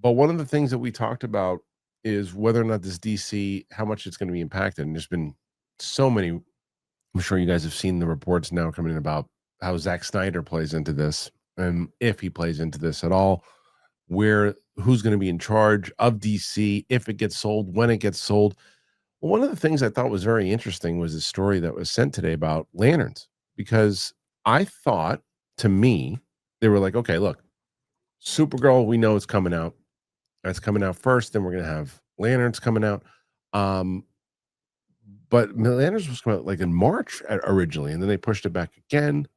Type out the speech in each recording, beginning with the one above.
But one of the things that we talked about is whether or not this DC, how much it's going to be impacted. And there's been so many. I'm sure you guys have seen the reports now coming in about how Zack Snyder plays into this, and if he plays into this at all, where who's going to be in charge of DC, if it gets sold, when it gets sold. Well, one of the things I thought was very interesting was the story that was sent today about lanterns, because I thought, to me, they were like, okay, look, Supergirl, we know it's coming out. That's coming out first. Then we're going to have lanterns coming out. Um, but lanterns was coming out like in March originally, and then they pushed it back again.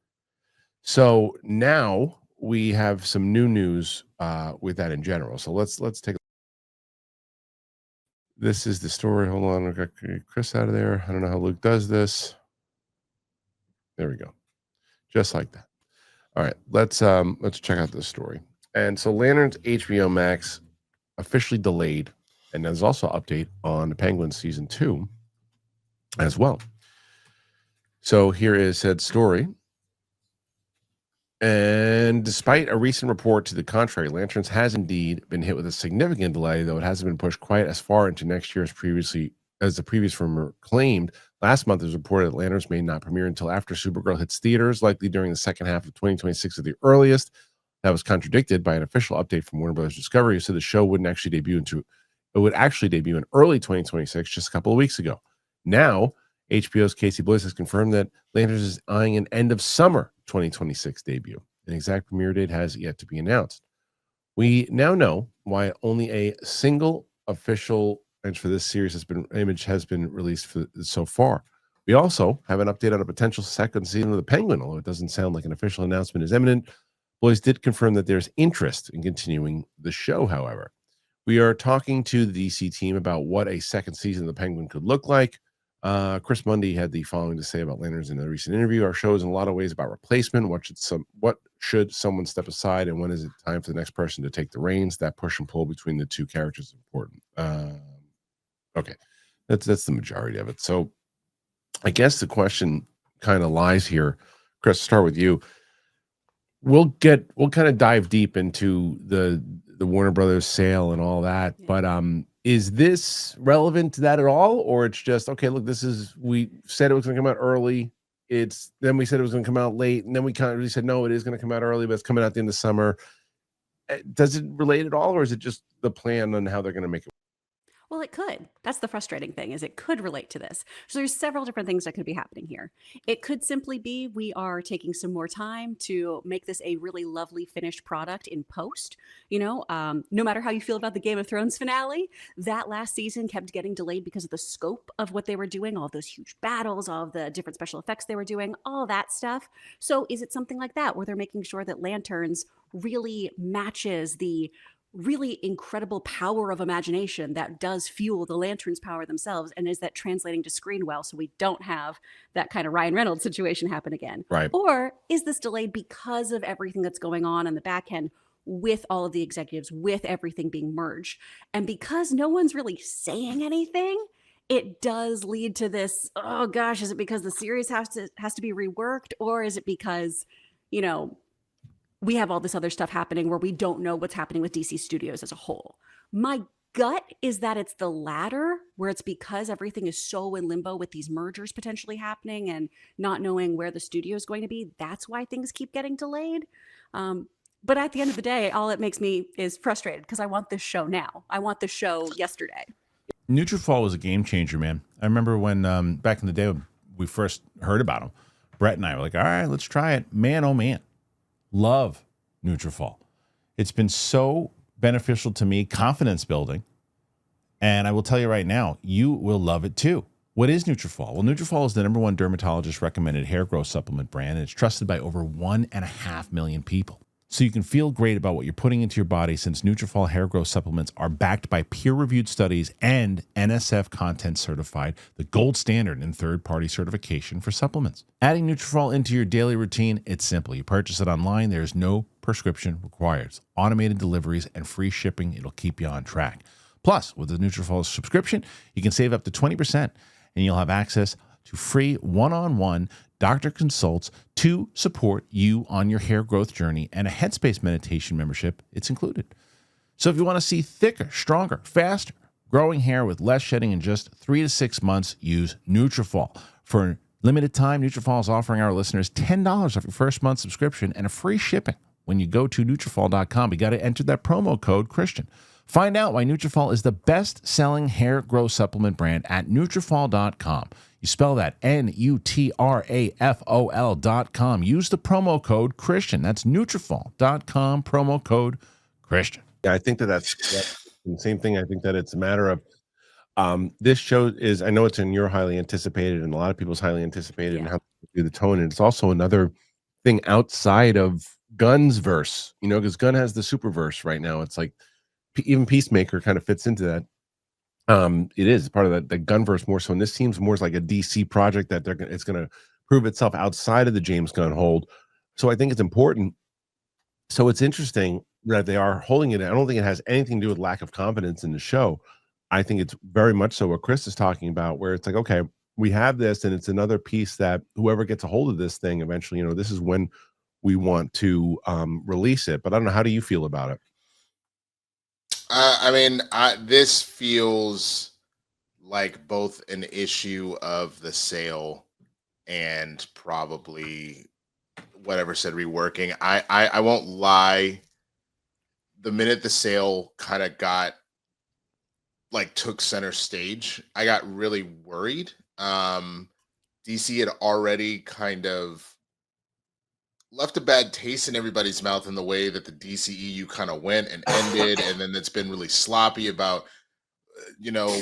So now we have some new news with that in general. So let's take. This is the story. Hold on, I got Chris out of there. I don't know how Luke does this. There we go, just like that. All right, let's check out this story. And so, Lanterns HBO Max officially delayed, and there's also an update on the Penguins season 2 as well. So here is said story. And despite a recent report to the contrary, Lanterns has indeed been hit with a significant delay, though it hasn't been pushed quite as far into next year as the previous rumor claimed. Last month, it was reported that Lanterns may not premiere until after Supergirl hits theaters, likely during the second half of 2026 at the earliest. That was contradicted by an official update from Warner Brothers Discovery, who said the show would actually debut in early 2026, just a couple of weeks ago. Now, HBO's Casey Bliss has confirmed that Lanterns is eyeing an end of summer 2026 debut. An exact premiere date has yet to be announced. We now know why only a single official image for this series has been released so far. We also have an update on a potential second season of The Penguin, although it doesn't sound like an official announcement is imminent. Boys did confirm that there's interest in continuing the show, however. We are talking to the DC team about what a second season of The Penguin could look like. Chris Mundy had the following to say about Lanterns in a recent interview. Our show is in a lot of ways about replacement. What should someone step aside, and when is it time for the next person to take the reins? That push and pull between the two characters is important. Okay, that's the majority of it. So I guess the question kind of lies here. Chris, start with you. We'll kind of dive deep into the Warner Brothers sale and all that, but is this relevant to that at all, or it's just okay? Look, we said it was going to come out early. Then we said it was going to come out late, and then we kind of really said no, it is going to come out early, but it's coming out at the end of summer. Does it relate at all, or is it just the plan on how they're going to make it? Well, it could. That's the frustrating thing, is it could relate to this. So there's several different things that could be happening here. It could simply be we are taking some more time to make this a really lovely finished product in post. No matter how you feel about the Game of Thrones finale, that last season kept getting delayed because of the scope of what they were doing, all those huge battles, all of the different special effects they were doing, all that stuff. So is it something like that where they're making sure that Lanterns really matches the really incredible power of imagination that does fuel the Lanterns' power themselves, and is that translating to screen well so we don't have that kind of Ryan Reynolds situation happen again? Right. Or is this delayed because of everything that's going on the back end with all of the executives, with everything being merged? And because no one's really saying anything, it does lead to this, oh gosh, is it because the series has to be reworked, or is it because, we have all this other stuff happening where we don't know what's happening with DC Studios as a whole? My gut is that it's the latter, where it's because everything is so in limbo with these mergers potentially happening and not knowing where the studio is going to be. That's why things keep getting delayed. But at the end of the day, all it makes me is frustrated because I want this show now. I want the show yesterday. Nutrafol was a game changer, man. I remember when back in the day when we first heard about them, Brett and I were like, all right, let's try it. Man, oh man. Love Nutrafol. It's been so beneficial to me, confidence building. And I will tell you right now, you will love it too. What is Nutrafol? Well, Nutrafol is the #1 dermatologist recommended hair growth supplement brand, and it's trusted by over 1.5 million people. So you can feel great about what you're putting into your body, since Nutrafol hair growth supplements are backed by peer-reviewed studies and NSF content certified, the gold standard in third-party certification for supplements. Adding Nutrafol into your daily routine, it's simple. You purchase it online. There's no prescription required. It's automated deliveries and free shipping. It'll keep you on track. Plus, with the Nutrafol subscription, you can save up to 20%, and you'll have access to free one-on-one doctor consults to support you on your hair growth journey, and a Headspace meditation membership. It's included. So if you want to see thicker, stronger, faster growing hair with less shedding in just 3 to 6 months, use Nutrafol. For limited time, Nutrafol is offering our listeners $10 off your first month subscription and a free shipping when you go to Nutrafol.com. You got to enter that promo code Kristian. Find out why Nutrafol is the best-selling hair growth supplement brand at Nutrafol.com. You spell that Nutrafol.com. Use the promo code Kristian. That's Nutrafol.com, promo code Kristian. Yeah, I think that's the same thing. I think that it's a matter of this show is, I know it's in your highly anticipated and a lot of people's highly anticipated and how to do the tone. And it's also another thing outside of Gunn's verse, because Gunn has the Superverse right now. It's like even Peacemaker kind of fits into that. It is part of the Gunverse more so. And this seems more like a DC project that it's going to prove itself outside of the James Gunn hold. So I think it's important. So it's interesting that they are holding it. I don't think it has anything to do with lack of confidence in the show. I think it's very much so what Kris is talking about, where it's like, okay, we have this, and it's another piece that whoever gets a hold of this thing eventually, this is when we want to release it. But I don't know. How do you feel about it? This feels like both an issue of the sale and probably whatever said reworking. I won't lie. The minute the sale kind of took center stage, I got really worried. DC had already kind of left a bad taste in everybody's mouth in the way that the DCEU kind of went and ended, and then it's been really sloppy about,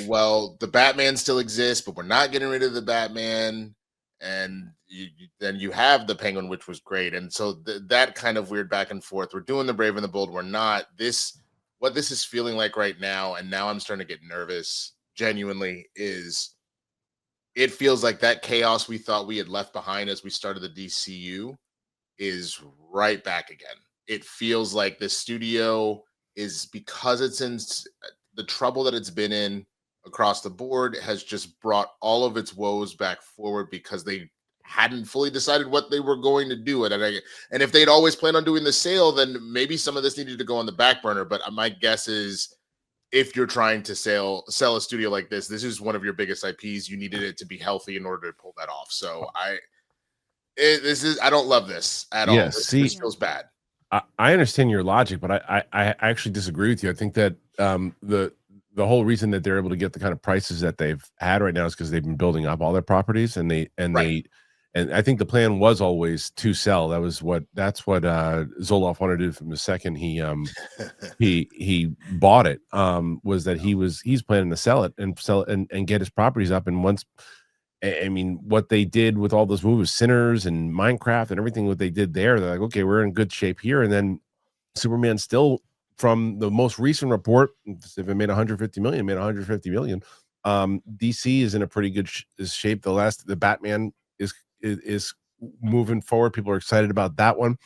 well, the Batman still exists, but we're not getting rid of the Batman, and then you have the Penguin, which was great, and so that kind of weird back and forth. We're doing the Brave and the Bold, we're not. What this is feeling like right now, and now I'm starting to get nervous, genuinely, is it feels like that chaos we thought we had left behind as we started the DCU is right back again. It feels like the studio is, because it's in the trouble that it's been in across the board, has just brought all of its woes back forward because they hadn't fully decided what they were going to do. And if they'd always planned on doing the sale, then maybe some of this needed to go on the back burner. But my guess is, if you're trying to sell a studio like this is one of your biggest IPs. You needed it to be healthy in order to pull that off. So I don't love this at all. This feels bad. I understand your logic, but I actually disagree with you. I think that the whole reason that they're able to get the kind of prices that they've had right now is because they've been building up all their properties, and I think the plan was always to sell. That's what Zoloff wanted to do from the second he bought it. Was that he's planning to sell it and get his properties up. And once, what they did with all those movies, Sinners and Minecraft and everything, what they did there, they're like, okay, we're in good shape here. And then Superman still, from the most recent report, if it made 150 million, made 150 million. DC is in a pretty good shape. The Batman is moving forward. People are excited about that one.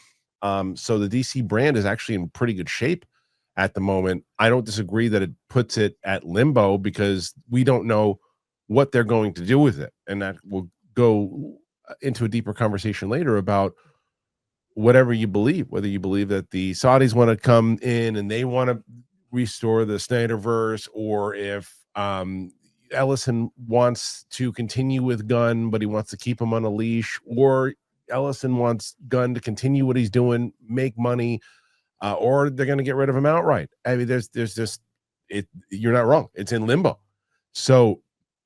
So the DC brand is actually in pretty good shape at the moment. I don't disagree that it puts it at limbo because we don't know what they're going to do with it. And that will go into a deeper conversation later about whatever you believe, whether you believe that the Saudis want to come in and they want to restore the Snyderverse, or if Ellison wants to continue with Gunn, but he wants to keep him on a leash, or Ellison wants Gunn to continue what he's doing, make money, or they're going to get rid of him outright. There's just you're not wrong. It's in limbo. So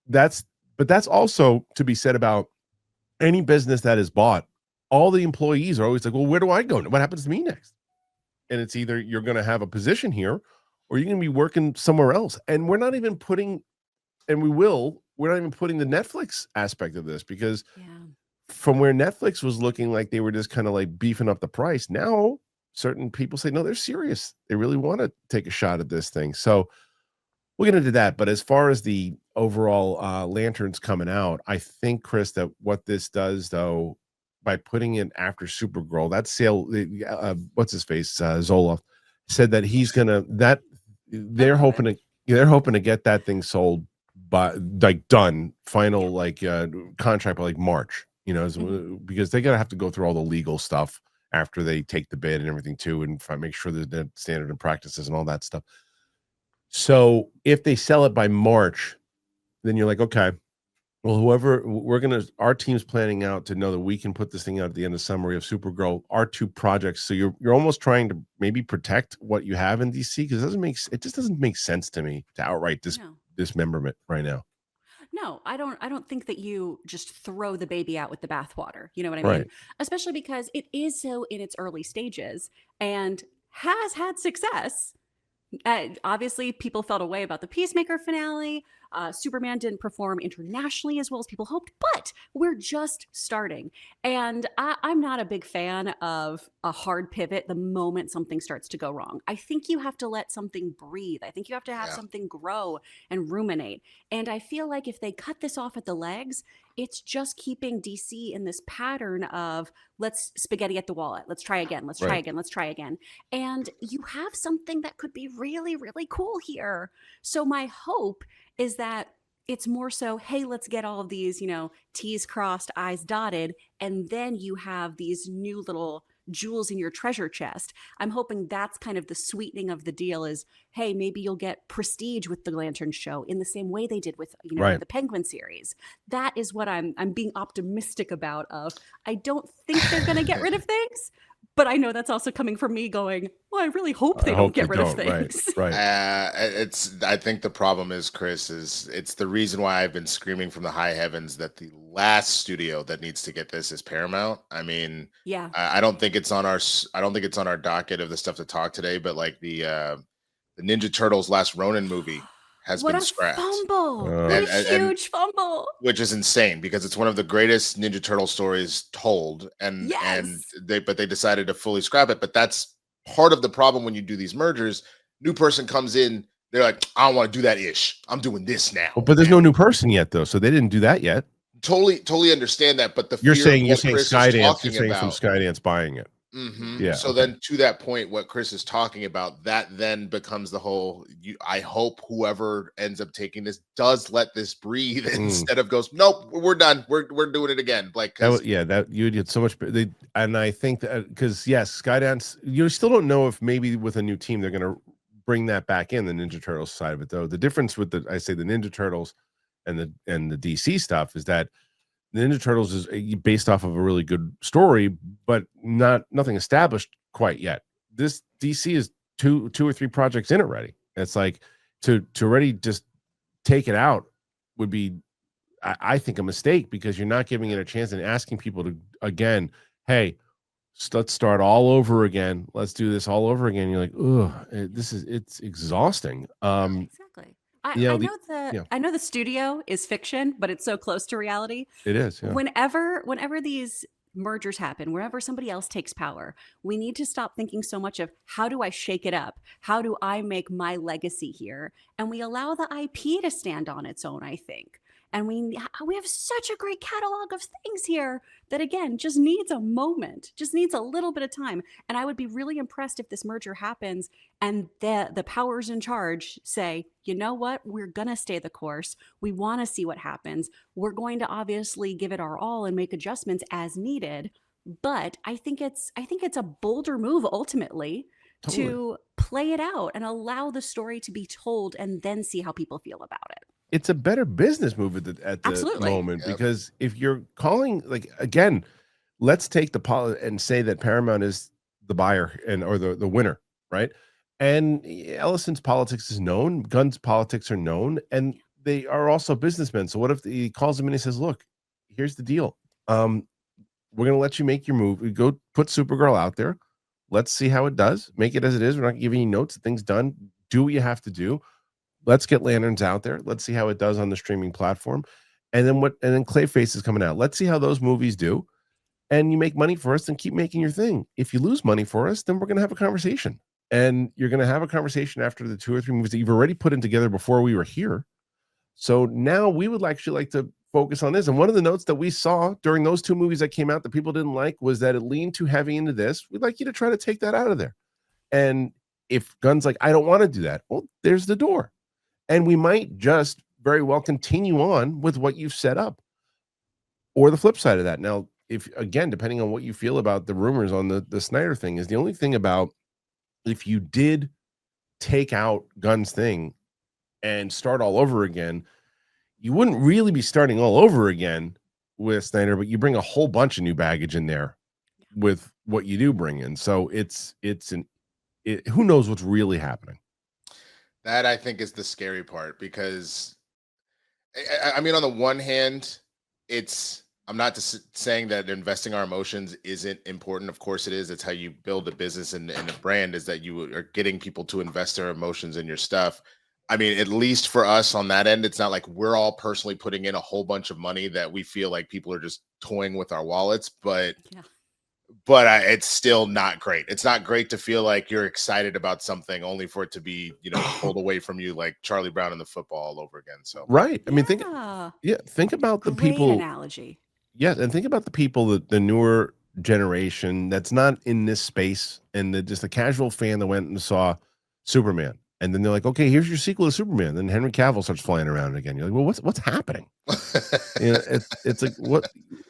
that's also to be said about any business that is bought. All the employees are always like, well, where do I go? What happens to me next? And it's either you're going to have a position here or you're going to be working somewhere else. And we're not even putting the Netflix aspect of this, because from where Netflix was looking like they were just kind of like beefing up the price, now certain people say, no, they're serious. They really want to take a shot at this thing. So we'll get into that. But as far as the overall lanterns coming out, I think, Kris, that what this does, though, by putting it after Supergirl, that sale, what's his face, Zoloff, said that he's gonna they're hoping to get that thing sold by done final contract by March, because they're gonna have to go through all the legal stuff after they take the bid and everything too, and make sure there's the standard and practices and all that stuff. So if they sell it by March, then you're like, okay, well, our team's planning out to know that we can put this thing out at the end of summer. We have Supergirl, our 2 projects. So you're almost trying to maybe protect what you have in DC, because it just doesn't make sense to me to outright dismemberment right now. No, I don't think that you just throw the baby out with the bathwater. You know what I Right. mean? Especially because it is so in its early stages and has had success. Obviously, people felt a way about the Peacemaker finale. Superman didn't perform internationally as well as people hoped, but we're just starting. And I'm not a big fan of a hard pivot the moment something starts to go wrong. I think you have to let something breathe. I think you have to have something grow and ruminate. And I feel like if they cut this off at the legs, it's just keeping DC in this pattern of let's spaghetti at the wall. Let's try again. Let's try again. Let's try again. And you have something that could be really, really cool here. So my hope is that it's more so, hey, let's get all of these, T's crossed, I's dotted, and then you have these new little jewels in your treasure chest. I'm hoping that's kind of the sweetening of the deal is, hey, maybe you'll get prestige with the Lantern show in the same way they did with, the Penguin series. That is what I'm being optimistic about. I don't think they're going to get rid of things, but I know that's also coming from me going, well, I really hope they don't get rid of things. Right. I think the problem is, Chris, it's the reason why I've been screaming from the high heavens that the last studio that needs to get this is Paramount. I mean, I don't think it's on our docket of the stuff to talk today, but like the Ninja Turtles Last Ronin movie has been scrapped. Fumble. What a huge fumble. Which is insane because it's one of the greatest Ninja Turtle stories told, and they decided to fully scrap it. But that's part of the problem when you do these mergers. New person comes in, they're like, I don't want to do that ish. I'm doing this now. Well, but there's no new person yet, though, so they didn't do that yet. Totally understand that, but you're saying Skydance. You're saying from Skydance buying it. Mm-hmm. Yeah. So then, to that point, what Chris is talking about, that then becomes the whole. I hope whoever ends up taking this does let this breathe instead of goes, nope, we're done. We're doing it again. Like, that you did so much. And I think that because Skydance, you still don't know if maybe with a new team they're going to bring that back in the Ninja Turtles side of it. Though the difference with the Ninja Turtles and the DC stuff is that the Ninja Turtles is based off of a really good story, but nothing established quite yet. This DC is two or three projects in already. It's like to already just take it out would be, I think, a mistake because you're not giving it a chance and asking people to, again, hey, let's start all over again. Let's do this all over again. You're like, ugh, it's exhausting. Exactly. I know the studio is fiction, but it's so close to reality. It is. Yeah. Whenever these mergers happen, wherever somebody else takes power, we need to stop thinking so much of how do I shake it up? How do I make my legacy here? And we allow the IP to stand on its own, I think. And we have such a great catalog of things here that, again, just needs a moment, just needs a little bit of time. And I would be really impressed if this merger happens and the powers in charge say, you know what, we're going to stay the course. We want to see what happens. We're going to obviously give it our all and make adjustments as needed. But I think it's a bolder move ultimately to play it out and allow the story to be told and then see how people feel about it. It's a better business move at the moment because if you're calling, like, again, let's take and say that Paramount is the buyer or the winner, right? And Ellison's politics is known, Gunn's politics are known, and they are also businessmen. So what if he calls him and he says, look, here's the deal. We're going to let you make your move. We go put Supergirl out there. Let's see how it does. Make it as it is. We're not giving you notes. The thing's done. Do what you have to do. Let's get Lanterns out there. Let's see how it does on the streaming platform. And then Clayface is coming out. Let's see how those movies do. And you make money for us and keep making your thing. If you lose money for us, then we're going to have a conversation. And you're going to have a conversation after the 2 or 3 movies that you've already put in together before we were here. So now we would actually like to focus on this. And one of the notes that we saw during those 2 movies that came out that people didn't like was that it leaned too heavy into this. We'd like you to try to take that out of there. And if Gunn's like, I don't want to do that, well, there's the door. And we might just very well continue on with what you've set up. Or the flip side of that. Now, if again, depending on what you feel about the rumors on the Snyder thing, is the only thing about if you did take out Gunn's thing and start all over again, you wouldn't really be starting all over again with Snyder, but you bring a whole bunch of new baggage in there with what you do bring in. So who knows what's really happening. That I think is the scary part, because I mean, on the one hand, I'm not saying that investing our emotions isn't important. Of course it is. It's how you build a business and a brand, is that you are getting people to invest their emotions in your stuff. I mean, at least for us on that end, it's not like we're all personally putting in a whole bunch of money that we feel like people are just toying with our wallets. But it's still not great. It's not great to feel like you're excited about something only for it to be, pulled away from you, like Charlie Brown and the football all over again. So right. I mean, think about the Great people. analogy. Yes, and think about the people, the newer generation that's not in this space, and just a casual fan that went and saw Superman, and then they're like, "Okay, here's your sequel to Superman." Then Henry Cavill starts flying around again. You're like, "Well, what's happening?" It's like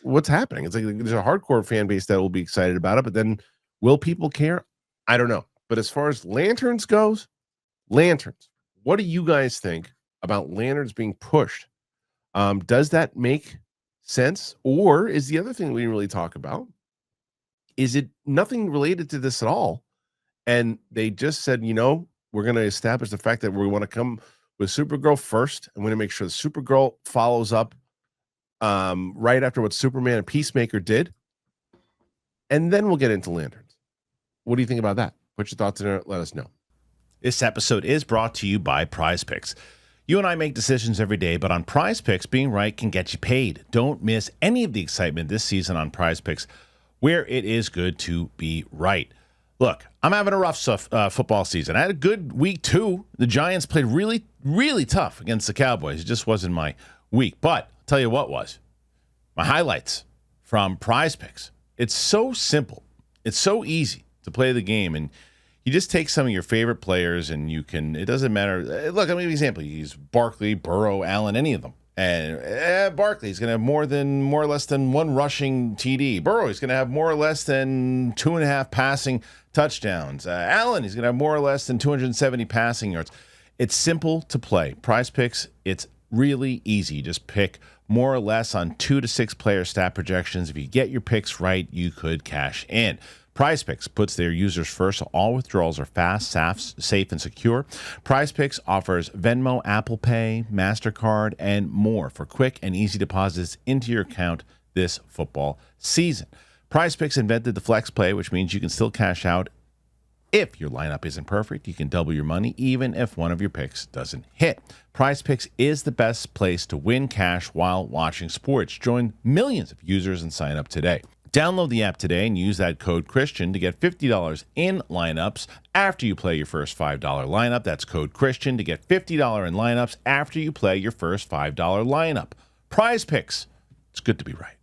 what's happening? It's like there's a hardcore fan base that will be excited about it, but then will people care? I don't know. But as far as lanterns goes, lanterns. What do you guys think about lanterns being pushed? Does that make sense? Or is the other thing we didn't really talk about, is it nothing related to this at all? And they just said, we're going to establish the fact that we want to come with Supergirl first. I'm going to make sure the Supergirl follows up right after what Superman and Peacemaker did. And then we'll get into lanterns. What do you think about that? Put your thoughts in there. Let us know. This episode is brought to you by PrizePicks. You and I make decisions every day, but on PrizePicks, being right can get you paid. Don't miss any of the excitement this season on PrizePicks, where it is good to be right. Look, I'm having a rough football season. I had a good week 2. The Giants played really, really tough against the Cowboys. It just wasn't my week. But I'll tell you what was. My highlights from PrizePicks. It's so simple. It's so easy to play the game, and you just take some of your favorite players, and you can, it doesn't matter. Look, I'll give you an example. You use Barkley, Burrow, Allen, any of them. And Barkley's going to have more or less than 1 rushing TD. Burrow is going to have more or less than 2.5 passing touchdowns. Allen is going to have more or less than 270 passing yards. It's simple to play. PrizePicks, it's really easy. You just pick more or less on 2 to 6 player stat projections. If you get your picks right, you could cash in. PrizePicks puts their users first, so all withdrawals are fast, safe, and secure. PrizePicks offers Venmo, Apple Pay, MasterCard, and more for quick and easy deposits into your account this football season. PrizePicks invented the flex play, which means you can still cash out if your lineup isn't perfect. You can double your money even if one of your picks doesn't hit. PrizePicks is the best place to win cash while watching sports. Join millions of users and sign up today. Download the app today and use that code Kristian to get $50 in lineups after you play your first $5 lineup. That's code Kristian to get $50 in lineups after you play your first $5 lineup. PrizePicks. It's good to be right.